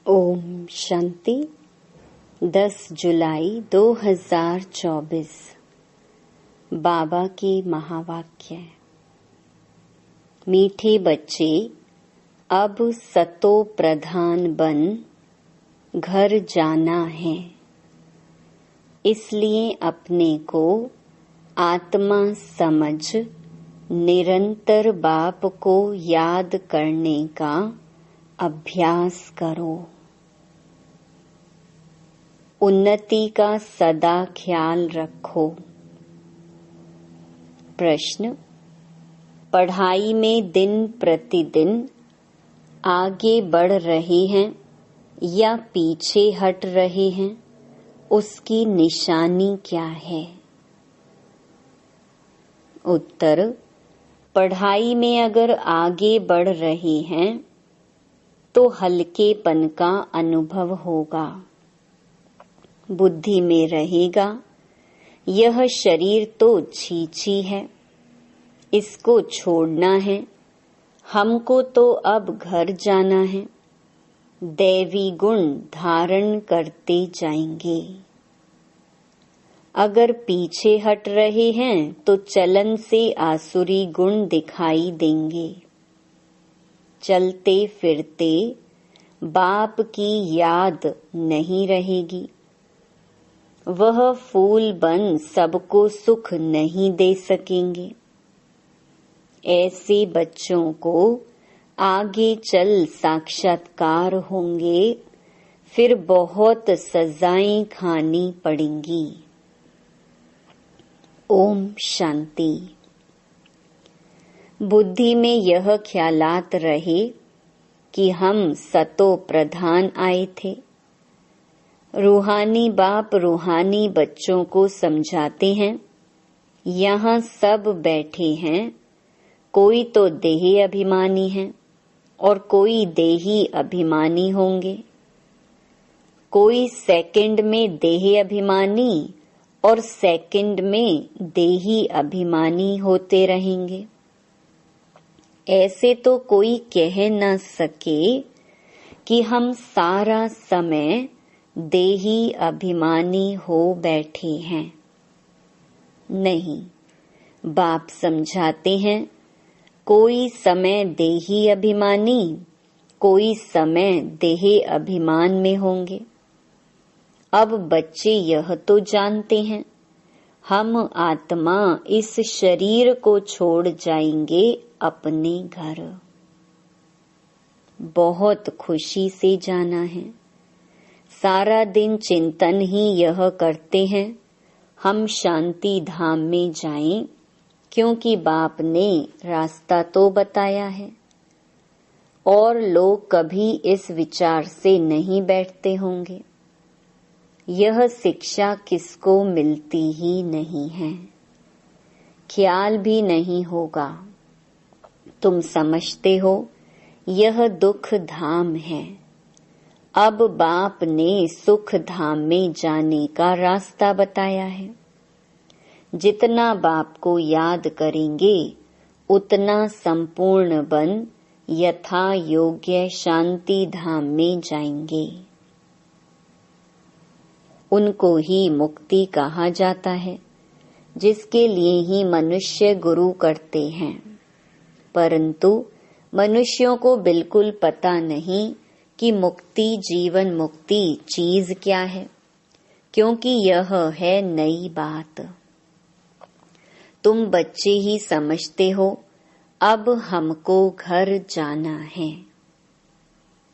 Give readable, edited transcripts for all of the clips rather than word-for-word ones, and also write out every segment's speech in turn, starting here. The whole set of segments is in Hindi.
ओम शांति। 10 जुलाई 2024 बाबा के महावाक्य। मीठे बच्चे, अब सतो प्रधान बन घर जाना है, इसलिए अपने को आत्मा समझ निरंतर बाप को याद करने का अभ्यास करो। उन्नति का सदा ख्याल रखो। प्रश्न: पढ़ाई में दिन प्रतिदिन आगे बढ़ रहे हैं या पीछे हट रहे हैं, उसकी निशानी क्या है? उत्तर: पढ़ाई में अगर आगे बढ़ रहे हैं तो हल्केपन का अनुभव होगा। बुद्धि में रहेगा, यह शरीर तो छीछी है, इसको छोड़ना है, हमको तो अब घर जाना है। दैवी गुण धारण करते जाएंगे। अगर पीछे हट रहे हैं तो चलन से आसुरी गुण दिखाई देंगे। चलते फिरते बाप की याद नहीं रहेगी। वह फूल बन सबको सुख नहीं दे सकेंगे। ऐसे बच्चों को आगे चल साक्षात्कार होंगे, फिर बहुत सजाएं खानी पड़ेंगी। ओम शांति। बुद्धि में यह ख्यालात रहे कि हम सतो प्रधान आए थे। रूहानी बाप रूहानी बच्चों को समझाते हैं, यहाँ सब बैठे हैं, कोई तो देही अभिमानी है और कोई देही अभिमानी होंगे। कोई सेकंड में देही अभिमानी और सेकंड में देही अभिमानी होते रहेंगे। ऐसे तो कोई कह न सके कि हम सारा समय देही अभिमानी हो बैठे हैं। नहीं, बाप समझाते हैं, कोई समय देही अभिमानी, कोई समय देही अभिमान में होंगे। अब बच्चे यह तो जानते हैं, हम आत्मा इस शरीर को छोड़ जाएंगे अपने घर। बहुत खुशी से जाना है। सारा दिन चिंतन ही यह करते हैं, हम शांति धाम में जाएं, क्योंकि बाप ने रास्ता तो बताया है। और लोग कभी इस विचार से नहीं बैठते होंगे। यह शिक्षा किसको मिलती ही नहीं है, ख्याल भी नहीं होगा। तुम समझते हो यह दुख धाम है। अब बाप ने सुख धाम में जाने का रास्ता बताया है। जितना बाप को याद करेंगे उतना संपूर्ण बन यथा योग्य शांति धाम में जाएंगे। उनको ही मुक्ति कहा जाता है, जिसके लिए ही मनुष्य गुरु करते हैं। परंतु मनुष्यों को बिल्कुल पता नहीं कि मुक्ति, जीवन मुक्ति चीज क्या है, क्योंकि यह है नई बात। तुम बच्चे ही समझते हो, अब हमको घर जाना है।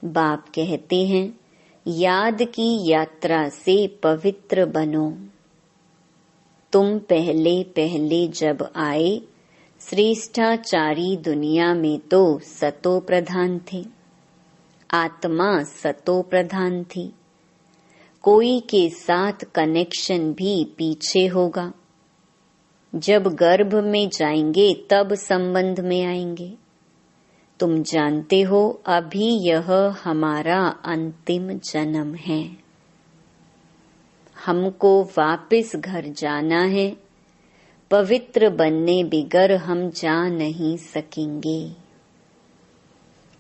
बाप कहते हैं, याद की यात्रा से पवित्र बनो। तुम पहले पहले जब आए, श्रेष्ठाचारी दुनिया में तो सतो प्रधान थे, आत्मा सतो प्रधान थी। कोई के साथ कनेक्शन भी पीछे होगा। जब गर्भ में जाएंगे तब संबंध में आएंगे। तुम जानते हो अभी यह हमारा अंतिम जन्म है। हमको वापस घर जाना है। पवित्र बनने बिगर हम जा नहीं सकेंगे।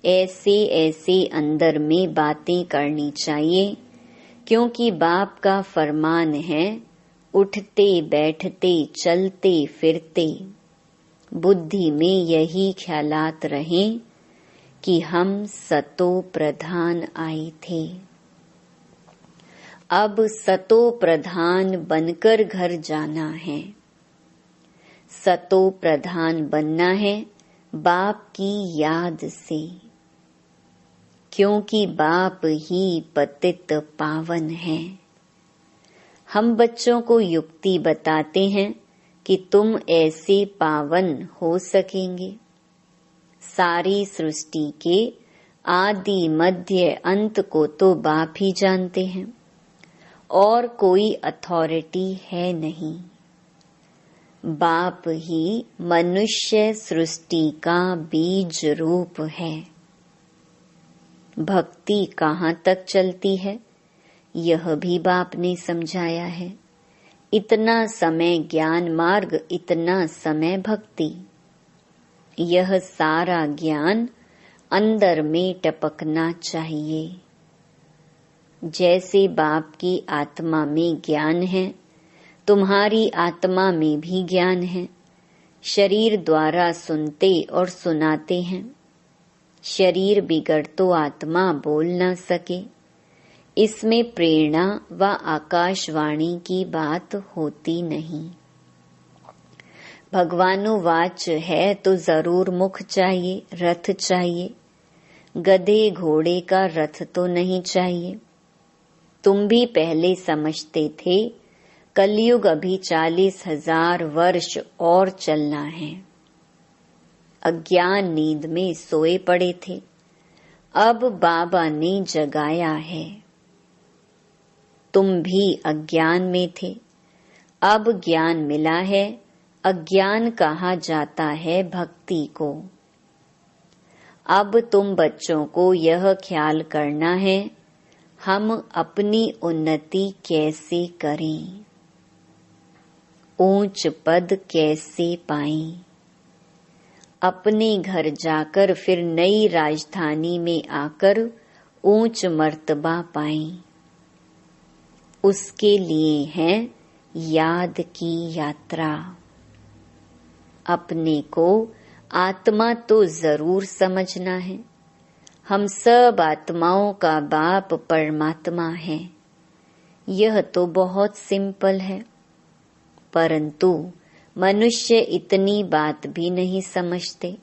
ऐसे ऐसे अंदर में बातें करनी चाहिए, क्योंकि बाप का फरमान है, उठते बैठते चलते फिरते बुद्धि में यही ख्यालात रहें कि हम सतो प्रधान आए थे। अब सतो प्रधान बनकर घर जाना है। सतो प्रधान बनना है बाप की याद से, क्योंकि बाप ही पतित पावन है। हम बच्चों को युक्ति बताते हैं कि तुम ऐसे पावन हो सकेंगे। सारी सृष्टि के आदि मध्य अंत को तो बाप ही जानते हैं और कोई अथॉरिटी है नहीं। बाप ही मनुष्य सृष्टि का बीज रूप है। भक्ति कहाँ तक चलती है यह भी बाप ने समझाया है। इतना समय ज्ञान मार्ग, इतना समय भक्ति। यह सारा ज्ञान अंदर में टपकना चाहिए। जैसे बाप की आत्मा में ज्ञान है, तुम्हारी आत्मा में भी ज्ञान है। शरीर द्वारा सुनते और सुनाते हैं। शरीर बिगड़ तो आत्मा बोल न सके। इसमें प्रेरणा व आकाशवाणी की बात होती नहीं। भगवानुवाच है तो जरूर मुख चाहिए, रथ चाहिए। गधे घोड़े का रथ तो नहीं चाहिए। तुम भी पहले समझते थे कलयुग अभी 40,000 वर्ष और चलना है। अज्ञान नींद में सोए पड़े थे, अब बाबा ने जगाया है। तुम भी अज्ञान में थे, अब ज्ञान मिला है। अज्ञान कहा जाता है भक्ति को। अब तुम बच्चों को यह ख्याल करना है, हम अपनी उन्नति कैसे करें, ऊंच पद कैसे पाएं। अपने घर जाकर फिर नई राजधानी में आकर ऊंच मर्तबा पाएं। उसके लिए है याद की यात्रा। अपने को आत्मा तो जरूर समझना है। हम सब आत्माओं का बाप परमात्मा है। यह तो बहुत सिंपल है, परंतु मनुष्य इतनी बात भी नहीं समझते।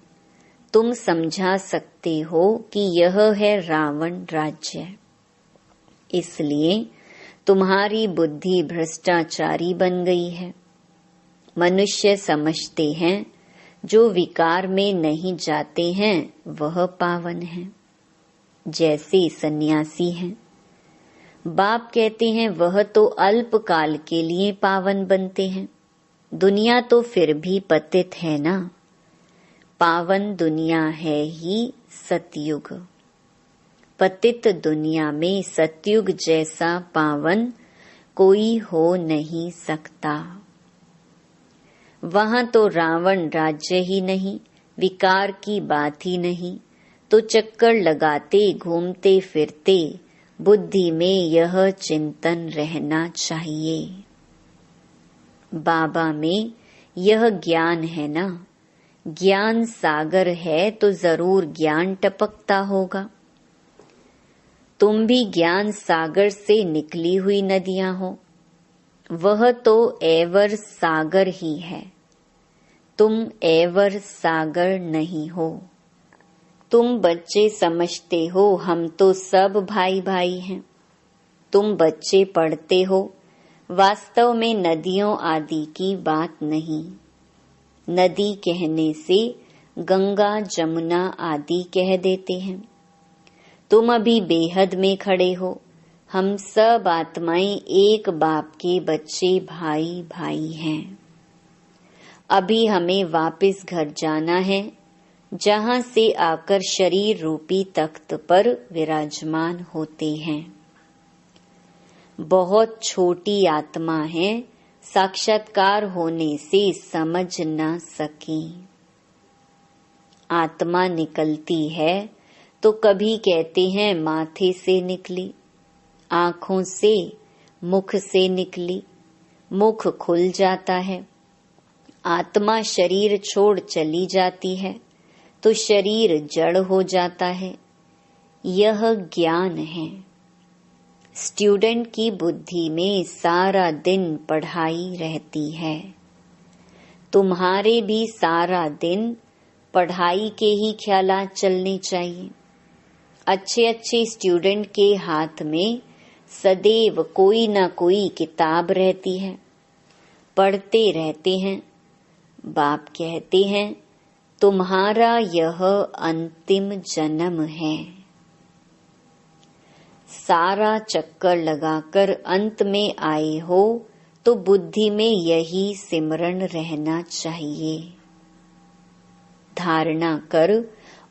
तुम समझा सकते हो कि यह है रावण राज्य, इसलिए तुम्हारी बुद्धि भ्रष्टाचारी बन गई है। मनुष्य समझते हैं जो विकार में नहीं जाते हैं वह पावन है। जैसे सन्यासी हैं, बाप कहते हैं वह तो अल्पकाल के लिए पावन बनते हैं। दुनिया तो फिर भी पतित है ना। पावन दुनिया है ही सतयुग। पतित दुनिया में सतयुग जैसा पावन कोई हो नहीं सकता। वहां तो रावण राज्य ही नहीं, विकार की बात ही नहीं, तो चक्कर लगाते घूमते फिरते बुद्धि में यह चिंतन रहना चाहिए। बाबा में यह ज्ञान है ना। ज्ञान सागर है तो जरूर ज्ञान टपकता होगा। तुम भी ज्ञान सागर से निकली हुई नदियां हो। वह तो एवर सागर ही है, तुम एवर सागर नहीं हो। तुम बच्चे समझते हो हम तो सब भाई भाई हैं। तुम बच्चे पढ़ते हो, वास्तव में नदियों आदि की बात नहीं। नदी कहने से गंगा जमुना आदि कह देते हैं। तुम अभी बेहद में खड़े हो। हम सब आत्माएं एक बाप के बच्चे भाई भाई हैं। अभी हमें वापस घर जाना है, जहां से आकर शरीर रूपी तख्त पर विराजमान होते हैं। बहुत छोटी आत्मा है, साक्षात्कार होने से समझ न सकी। आत्मा निकलती है तो कभी कहते हैं माथे से निकली, आँखों से, मुख से निकली, मुख खुल जाता है, आत्मा शरीर छोड़ चली जाती है तो शरीर जड़ हो जाता है। यह ज्ञान है। स्टूडेंट की बुद्धि में सारा दिन पढ़ाई रहती है। तुम्हारे भी सारा दिन पढ़ाई के ही ख्यालात चलने चाहिए। अच्छे अच्छे स्टूडेंट के हाथ में सदैव कोई ना कोई किताब रहती है, पढ़ते रहते हैं। बाप कहते हैं तुम्हारा यह अंतिम जन्म है। सारा चक्कर लगाकर अंत में आए हो तो बुद्धि में यही सिमरण रहना चाहिए। धारणा कर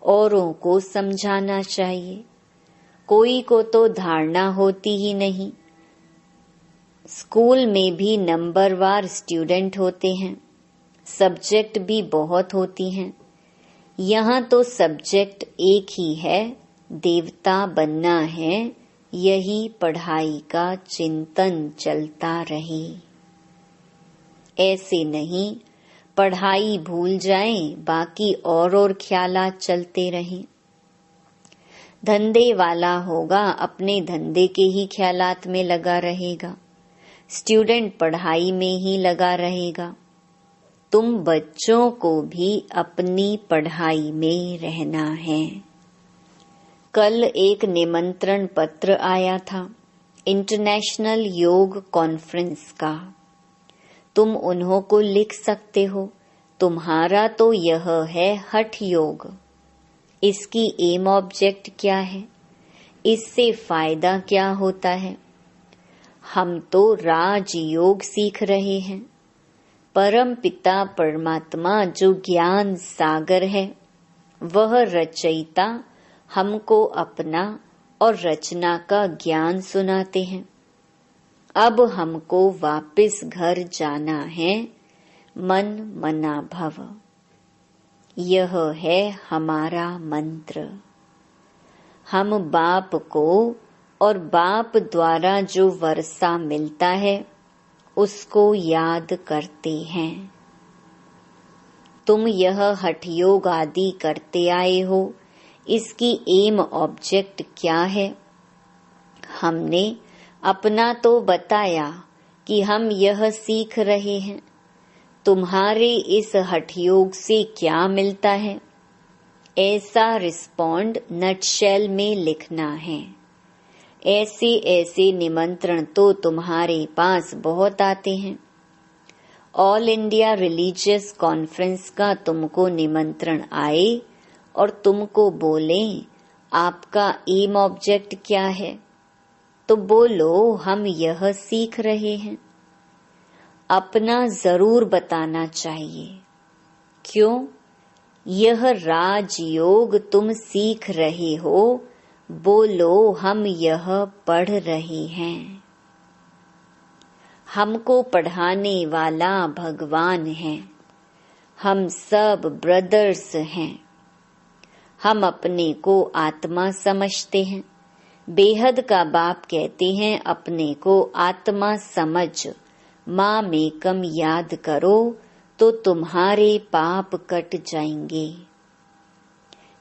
औरों को समझाना चाहिए। कोई को तो धारणा होती ही नहीं। स्कूल में भी नंबरवार स्टूडेंट होते हैं, सब्जेक्ट भी बहुत होती हैं। यहाँ तो सब्जेक्ट एक ही है, देवता बनना है। यही पढ़ाई का चिंतन चलता रहे। ऐसे नहीं पढ़ाई भूल जाएं, बाकी और ख्यालात चलते रहें। धंधे वाला होगा, अपने धंधे के ही ख्यालात में लगा रहेगा। स्टूडेंट पढ़ाई में ही लगा रहेगा। तुम बच्चों को भी अपनी पढ़ाई में रहना है। कल एक निमंत्रण पत्र आया था इंटरनेशनल योग कॉन्फ्रेंस का। तुम उन्हों को लिख सकते हो। तुम्हारा तो यह है हठ योग। इसकी एम ऑब्जेक्ट क्या है? इससे फायदा क्या होता है? हम तो राज योग सीख रहे हैं। परम पिता परमात्मा जो ज्ञान सागर है, वह रचयिता हमको अपना और रचना का ज्ञान सुनाते हैं। अब हमको वापस घर जाना है। मन मना भव, यह है हमारा मंत्र। हम बाप को और बाप द्वारा जो वर्षा मिलता है उसको याद करते हैं। तुम यह हठ योग आदि करते आए हो, इसकी एम ऑब्जेक्ट क्या है? हमने अपना तो बताया कि हम यह सीख रहे हैं। तुम्हारे इस हठ योग से क्या मिलता है? ऐसा रिस्पॉन्ड नटशेल में लिखना है। ऐसे ऐसे निमंत्रण तो तुम्हारे पास बहुत आते हैं। ऑल इंडिया रिलीजियस कॉन्फ्रेंस का तुमको निमंत्रण आए और तुमको बोले आपका एम ऑब्जेक्ट क्या है, तो बोलो हम यह सीख रहे हैं। अपना जरूर बताना चाहिए। क्यों? यह राजयोग तुम सीख रहे हो। बोलो हम यह पढ़ रहे हैं। हमको पढ़ाने वाला भगवान है। हम सब ब्रदर्स हैं। हम अपने को आत्मा समझते हैं। बेहद का बाप कहते हैं अपने को आत्मा समझ मामेकम याद करो तो तुम्हारे पाप कट जाएंगे।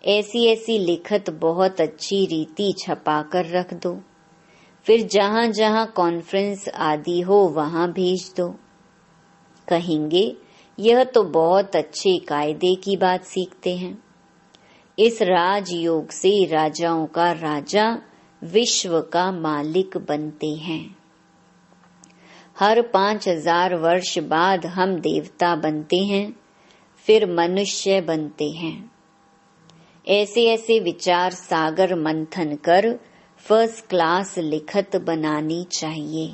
ऐसी ऐसी लिखत बहुत अच्छी रीति छपा कर रख दो। फिर जहाँ जहाँ कॉन्फ्रेंस आदि हो वहाँ भेज दो। कहेंगे यह तो बहुत अच्छे कायदे की बात सीखते हैं। इस राजयोग से राजाओं का राजा विश्व का मालिक बनते हैं। हर 5000 वर्ष बाद हम देवता बनते हैं, फिर मनुष्य बनते हैं। ऐसे ऐसे विचार सागर मंथन कर फर्स्ट क्लास लिखत बनानी चाहिए।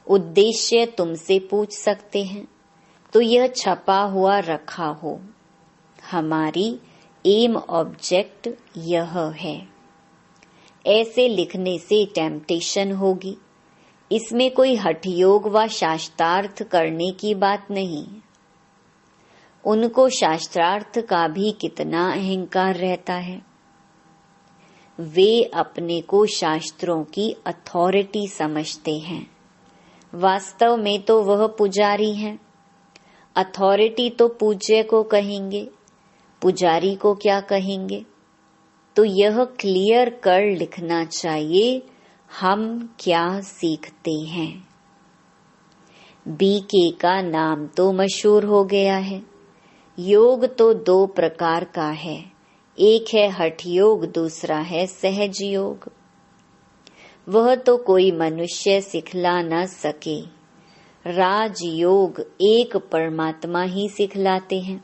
उद्देश्य तुमसे पूछ सकते हैं तो यह छपा हुआ रखा हो। हमारी एम ऑब्जेक्ट यह है। ऐसे लिखने से टेम्पटेशन होगी। इसमें कोई हठ योग व शास्त्रार्थ करने की बात नहीं। उनको शास्त्रार्थ का भी कितना अहंकार रहता है। वे अपने को शास्त्रों की अथॉरिटी समझते हैं। वास्तव में तो वह पुजारी हैं। अथॉरिटी तो पूज्य को कहेंगे, पुजारी को क्या कहेंगे? तो यह क्लियर कर लिखना चाहिए हम क्या सीखते हैं। बीके का नाम तो मशहूर हो गया है। योग तो 2 प्रकार का है, एक है हठ योग, दूसरा है सहज योग। वह तो कोई मनुष्य सिखला न सके। राजयोग एक परमात्मा ही सिखलाते हैं।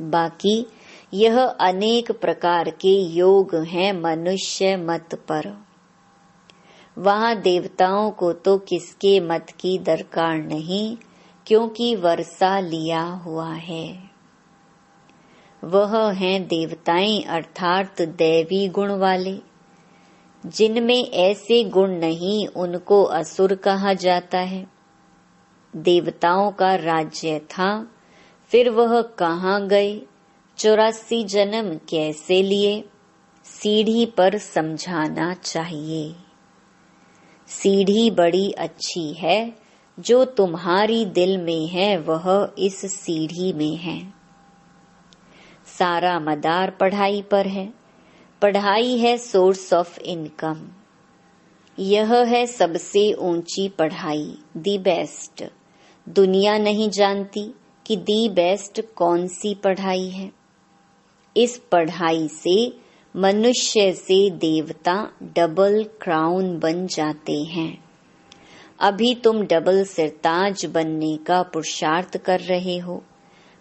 बाकी यह अनेक प्रकार के योग हैं मनुष्य मत पर। वहां देवताओं को तो किसके मत की दरकार नहीं, क्योंकि वर्षा लिया हुआ है। वह हैं देवताएं अर्थात दैवी गुण वाले। जिनमें ऐसे गुण नहीं उनको असुर कहा जाता है। देवताओं का राज्य था, फिर वह कहाँ गए, 84 जन्म कैसे लिए, सीढ़ी पर समझाना चाहिए। सीढ़ी बड़ी अच्छी है, जो तुम्हारी दिल में है वह इस सीढ़ी में है। सारा मदार पढ़ाई पर है। पढ़ाई है सोर्स ऑफ इनकम। यह है सबसे ऊंची पढ़ाई, दी बेस्ट। दुनिया नहीं जानती कि दी बेस्ट कौन सी पढ़ाई है। इस पढ़ाई से मनुष्य से देवता डबल क्राउन बन जाते हैं। अभी तुम डबल सिरताज बनने का पुरुषार्थ कर रहे हो।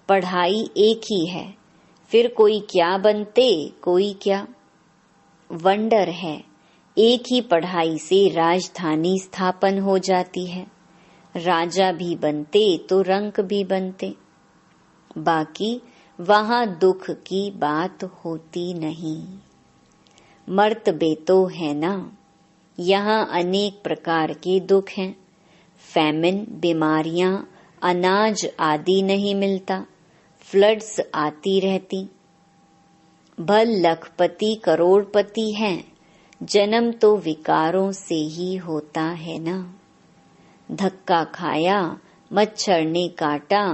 पढ़ाई एक ही है, फिर कोई क्या बनते, कोई क्या। वंडर है, एक ही पढ़ाई से राजधानी स्थापन हो जाती है। राजा भी बनते तो रंक भी बनते। बाकी वहां दुख की बात होती नहीं। मर्तबे तो है ना। यहाँ अनेक प्रकार के दुख हैं। फैमिन, बीमारियां, अनाज आदि नहीं मिलता, फ्लड्स आती रहती। भल लखपति करोड़पति हैं, जन्म तो विकारों से ही होता है ना। धक्का खाया, मच्छर ने काटा,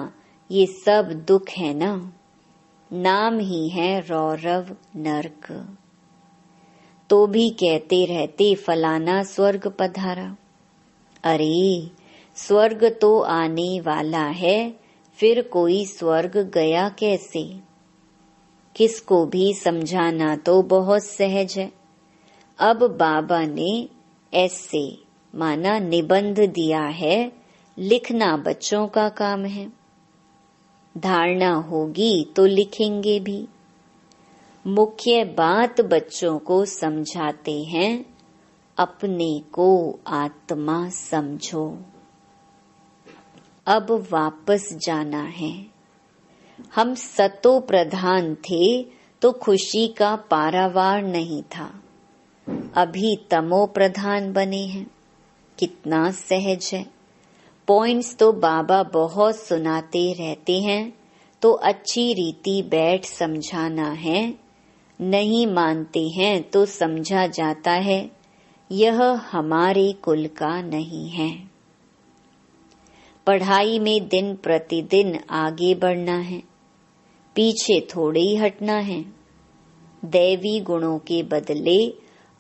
ये सब दुख है ना। नाम ही है रौरव नरक। तो भी कहते रहते फलाना स्वर्ग पधारा। अरे स्वर्ग तो आने वाला है, फिर कोई स्वर्ग गया कैसे? किसको भी समझाना तो बहुत सहज है। अब बाबा ने ऐसे माना निबंध दिया है, लिखना बच्चों का काम है। धारणा होगी तो लिखेंगे भी। मुख्य बात बच्चों को समझाते हैं, अपने को आत्मा समझो। अब वापस जाना है। हम सतो प्रधान थे तो खुशी का पारावार नहीं था। अभी तमो प्रधान बने हैं। कितना सहज है। पॉइंट्स तो बाबा बहुत सुनाते रहते हैं, तो अच्छी रीति बैठ समझाना है। नहीं मानते हैं तो समझा जाता है, यह हमारे कुल का नहीं है। पढ़ाई में दिन प्रतिदिन आगे बढ़ना है, पीछे थोड़े ही हटना है। दैवी गुणों के बदले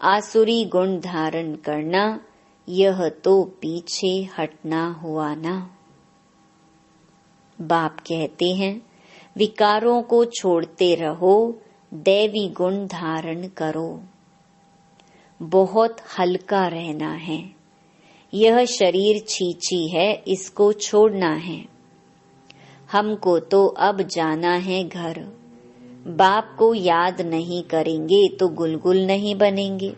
आसुरी गुण धारण करना, यह तो पीछे हटना हुआ ना। बाप कहते हैं, विकारों को छोड़ते रहो, दैवी गुण धारण करो। बहुत हल्का रहना है। यह शरीर छीछी है, इसको छोड़ना है। हमको तो अब जाना है घर। बाप को याद नहीं करेंगे तो गुलगुल नहीं बनेंगे।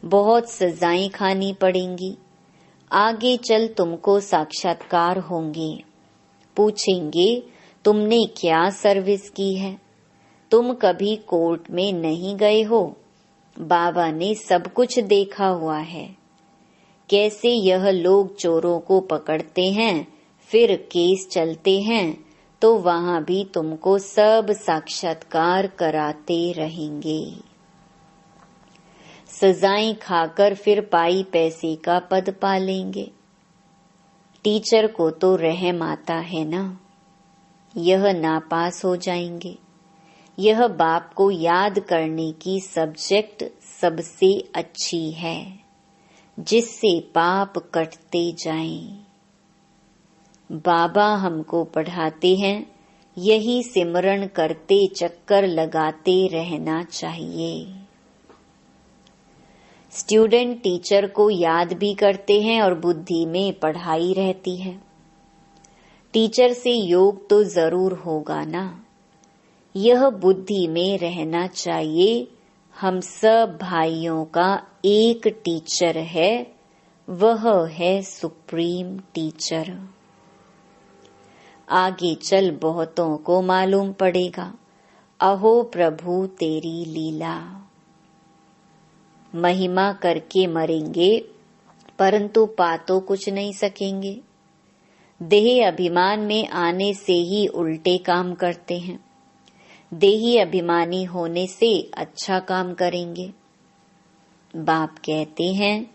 बहुत सजाएं खानी पड़ेंगी। आगे चल तुमको साक्षात्कार होंगे। पूछेंगे तुमने क्या सर्विस की है। तुम कभी कोर्ट में नहीं गए हो। बाबा ने सब कुछ देखा हुआ है। कैसे यह लोग चोरों को पकड़ते हैं, फिर केस चलते हैं, तो वहां भी तुमको सब साक्षात्कार कराते रहेंगे। सजाएं खाकर फिर पाई पैसे का पद पालेंगे। टीचर को तो रहम आता है ना, यह नापास हो जाएंगे। यह बाप को याद करने की सब्जेक्ट सबसे अच्छी है, जिससे पाप कटते जाएं। बाबा हमको पढ़ाते हैं, यही सिमरण करते चक्कर लगाते रहना चाहिए। स्टूडेंट टीचर को याद भी करते हैं और बुद्धि में पढ़ाई रहती है। टीचर से योग तो जरूर होगा ना, यह बुद्धि में रहना चाहिए। हम सब भाइयों का एक टीचर है, वह है सुप्रीम टीचर। आगे चल बहुतों को मालूम पड़ेगा, अहो प्रभु तेरी लीला। महिमा करके मरेंगे, परंतु पा तो कुछ नहीं सकेंगे। देही अभिमान में आने से ही उल्टे काम करते हैं। देही अभिमानी होने से अच्छा काम करेंगे। बाप कहते हैं,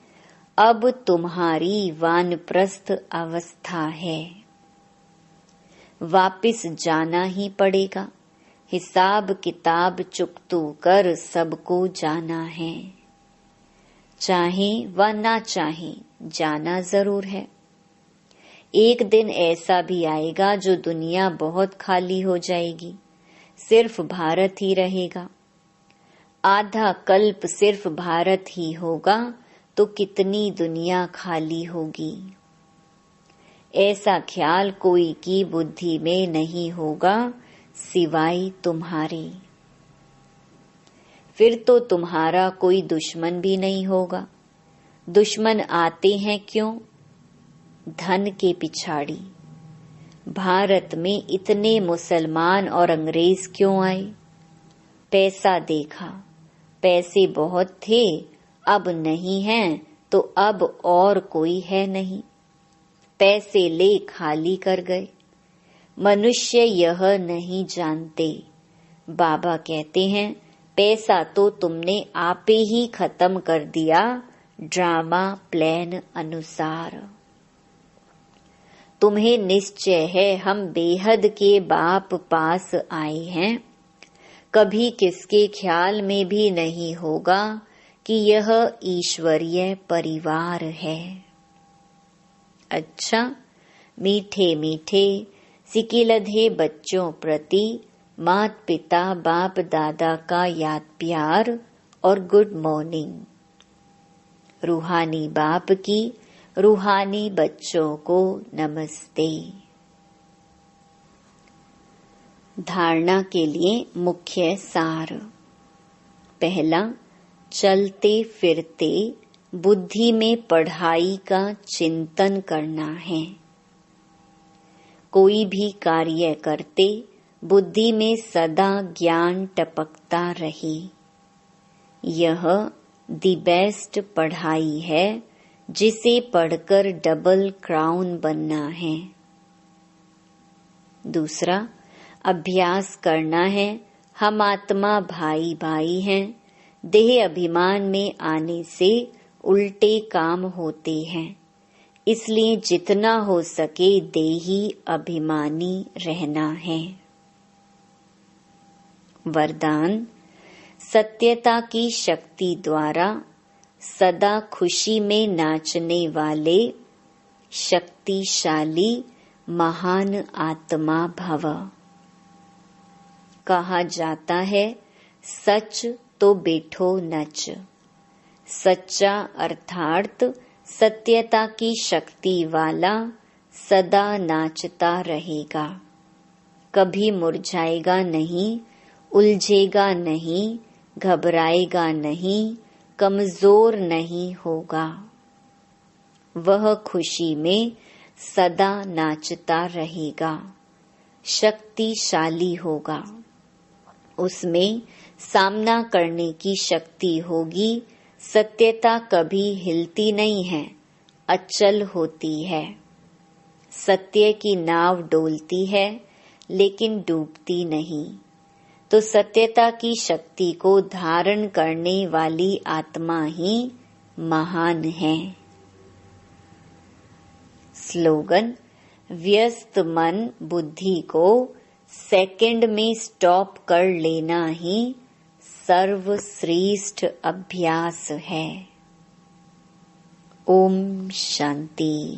अब तुम्हारी वानप्रस्थ अवस्था है, वापिस जाना ही पड़ेगा। हिसाब किताब चुकतू कर सबको जाना है। चाहे व ना चाहे जाना जरूर है। एक दिन ऐसा भी आएगा जो दुनिया बहुत खाली हो जाएगी, सिर्फ भारत ही रहेगा। आधा कल्प सिर्फ भारत ही होगा तो कितनी दुनिया खाली होगी। ऐसा ख्याल कोई की बुद्धि में नहीं होगा सिवाय तुम्हारे। फिर तो तुम्हारा कोई दुश्मन भी नहीं होगा। दुश्मन आते हैं क्यों? धन के पिछाड़ी। भारत में इतने मुसलमान और अंग्रेज क्यों आए? पैसा देखा, पैसे बहुत थे, अब नहीं हैं तो अब और कोई है नहीं। पैसे ले खाली कर गए। मनुष्य यह नहीं जानते। बाबा कहते हैं, पैसा तो तुमने आपे ही खत्म कर दिया ड्रामा प्लान अनुसार। तुम्हें निश्चय है हम बेहद के बाप पास आए हैं। कभी किसके ख्याल में भी नहीं होगा कि यह ईश्वरीय परिवार है। अच्छा, मीठे मीठे सिकिलधे बच्चों प्रति मात पिता बाप दादा का याद प्यार और गुड मॉर्निंग। रूहानी बाप की रूहानी बच्चों को नमस्ते। धारणा के लिए मुख्य सार। पहला, चलते फिरते बुद्धि में पढ़ाई का चिंतन करना है। कोई भी कार्य करते बुद्धि में सदा ज्ञान टपकता रहे। यह द बेस्ट पढ़ाई है, जिसे पढ़कर डबल क्राउन बनना है। दूसरा, अभ्यास करना है। हम आत्मा भाई भाई हैं। देह अभिमान में आने से उल्टे काम होते हैं, इसलिए जितना हो सके देही अभिमानी रहना है। वरदान, सत्यता की शक्ति द्वारा सदा खुशी में नाचने वाले शक्तिशाली महान आत्मा भव। कहा जाता है, सच तो बैठो नच। सच्चा अर्थात सत्यता की शक्ति वाला सदा नाचता रहेगा। कभी मुरझाएगा नहीं, उलझेगा नहीं, घबराएगा नहीं, कमजोर नहीं होगा। वह खुशी में सदा नाचता रहेगा, शक्तिशाली होगा। उसमें सामना करने की शक्ति होगी। सत्यता कभी हिलती नहीं है, अचल होती है। सत्य की नाव डोलती है, लेकिन डूबती नहीं। तो सत्यता की शक्ति को धारण करने वाली आत्मा ही महान है। स्लोगन: व्यस्त मन बुद्धि को सेकंड में स्टॉप कर लेना ही सर्वश्रेष्ठ अभ्यास है। ओम शांति।